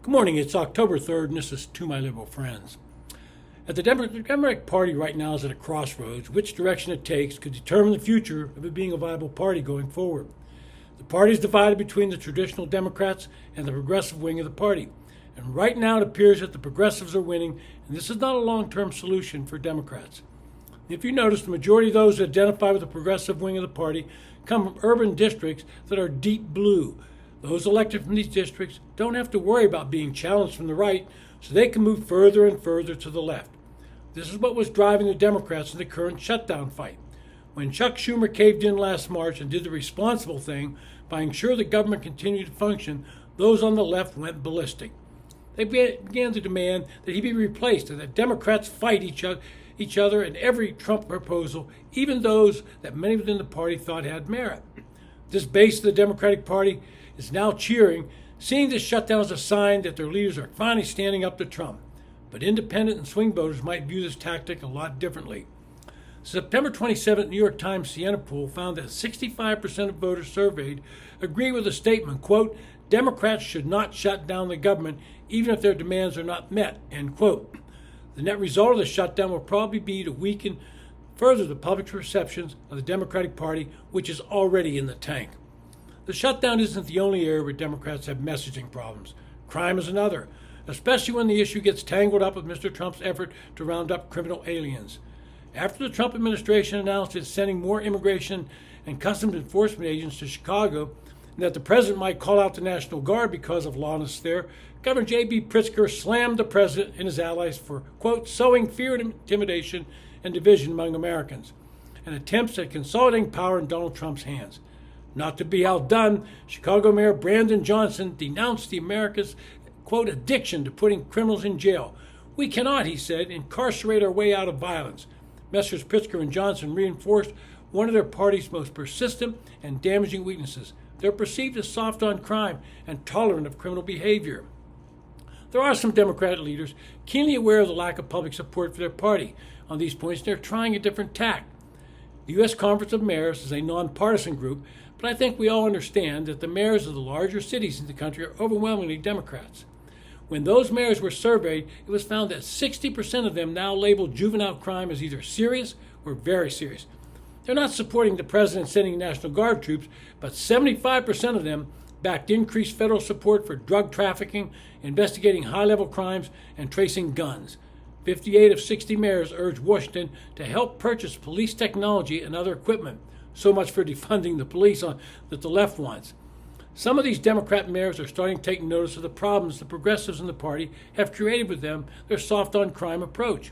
Good morning. It's October 3rd, and this is To My Liberal Friends. The Democratic Party right now is at a crossroads. Which direction it takes could determine the future of it being a viable party going forward. The party is divided between the traditional Democrats and the progressive wing of the party. And right now it appears that the progressives are winning, and this is not a long-term solution for Democrats. If you notice, the majority of those who identify with the progressive wing of the party come from urban districts that are deep blue. Those elected from these districts don't have to worry about being challenged from the right, so they can move further and further to the left. This is what was driving the Democrats in the current shutdown fight. When Chuck Schumer caved in last March and did the responsible thing by ensuring the government continued to function, those on the left went ballistic. They began to demand that he be replaced and that Democrats fight each other in every Trump proposal, even those that many within the party thought had merit. This base of the Democratic Party is now cheering, seeing this shutdown as a sign that their leaders are finally standing up to Trump. But independent and swing voters might view this tactic a lot differently. September 27th, New York Times Siena poll found that 65% of voters surveyed agree with the statement, quote, Democrats should not shut down the government even if their demands are not met, end quote. The net result of the shutdown will probably be to weaken further the public's perceptions of the Democratic Party, which is already in the tank. The shutdown isn't the only area where Democrats have messaging problems. Crime is another, especially when the issue gets tangled up with Mr. Trump's effort to round up criminal aliens. After the Trump administration announced it's sending more immigration and customs enforcement agents to Chicago, and that the president might call out the National Guard because of lawlessness there, Governor J.B. Pritzker slammed the president and his allies for, quote, sowing fear and intimidation and division among Americans, and attempts at consolidating power in Donald Trump's hands. Not to be outdone, Chicago Mayor Brandon Johnson denounced the America's, quote, addiction to putting criminals in jail. We cannot, he said, incarcerate our way out of violence. Messrs. Pritzker and Johnson reinforced one of their party's most persistent and damaging weaknesses. They're perceived as soft on crime and tolerant of criminal behavior. There are some Democratic leaders keenly aware of the lack of public support for their party on these points, and they're trying a different tack. The U.S. Conference of Mayors is a nonpartisan group, but I think we all understand that the mayors of the larger cities in the country are overwhelmingly Democrats. When those mayors were surveyed, it was found that 60% of them now label juvenile crime as either serious or very serious. They're not supporting the president sending National Guard troops, but 75% of them backed increased federal support for drug trafficking, investigating high-level crimes, and tracing guns. 58 of 60 mayors urged Washington to help purchase police technology and other equipment. So much for defunding the police that the left wants. Some of these Democrat mayors are starting to take notice of the problems the progressives in the party have created with their soft-on-crime approach.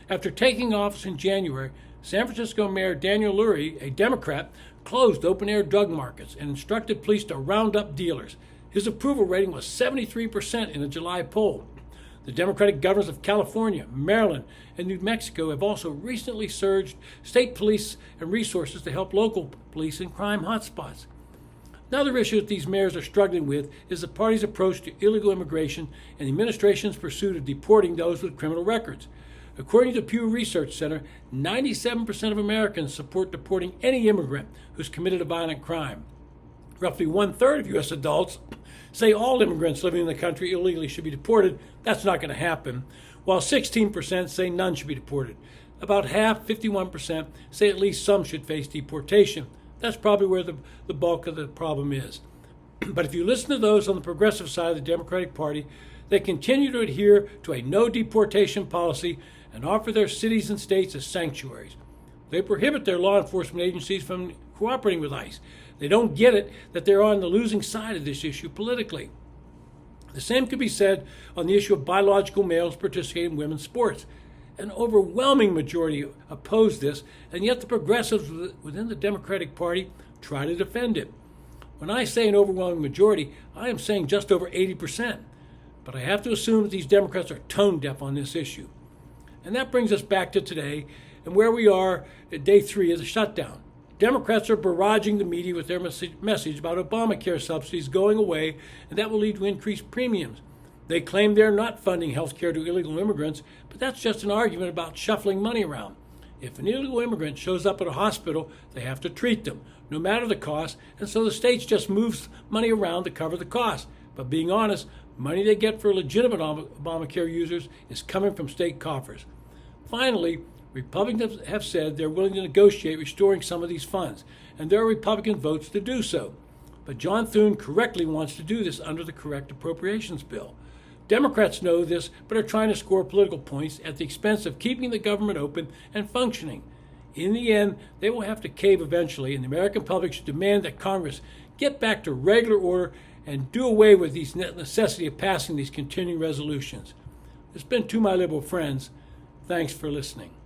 After taking office in January, San Francisco Mayor Daniel Lurie, a Democrat, closed open-air drug markets and instructed police to round up dealers. His approval rating was 73% in a July poll. The Democratic governors of California, Maryland, and New Mexico have also recently surged state police and resources to help local police in crime hotspots. Another issue that these mayors are struggling with is the party's approach to illegal immigration and the administration's pursuit of deporting those with criminal records. According to the Pew Research Center, 97% of Americans support deporting any immigrant who's committed a violent crime. Roughly one-third of U.S. adults say all immigrants living in the country illegally should be deported. That's not going to happen. While 16% say none should be deported. About half, 51%, say at least some should face deportation. That's probably where the bulk of the problem is. But if you listen to those on the progressive side of the Democratic Party, they continue to adhere to a no deportation policy and offer their cities and states as sanctuaries. They prohibit their law enforcement agencies from cooperating with ICE. They don't get it that they're on the losing side of this issue politically. The same could be said on the issue of biological males participating in women's sports. An overwhelming majority oppose this, and yet the progressives within the Democratic Party try to defend it. When I say an overwhelming majority, I am saying just over 80%. But I have to assume that these Democrats are tone deaf on this issue. And that brings us back to today and where we are at day 3 of the shutdown. Democrats are barraging the media with their message about Obamacare subsidies going away, and that will lead to increased premiums. They claim they're not funding health care to illegal immigrants, but that's just an argument about shuffling money around. If an illegal immigrant shows up at a hospital, they have to treat them, no matter the cost, and so the states just moves money around to cover the cost. But being honest, Money they get for legitimate Obamacare users is coming from state coffers. Finally, Republicans have said they're willing to negotiate restoring some of these funds, and there are Republican votes to do so. But John Thune correctly wants to do this under the correct appropriations bill. Democrats know this, but are trying to score political points at the expense of keeping the government open and functioning. In the end, they will have to cave eventually, and the American public should demand that Congress get back to regular order and do away with the necessity of passing these continuing resolutions. This has been To My Liberal Friends. Thanks for listening.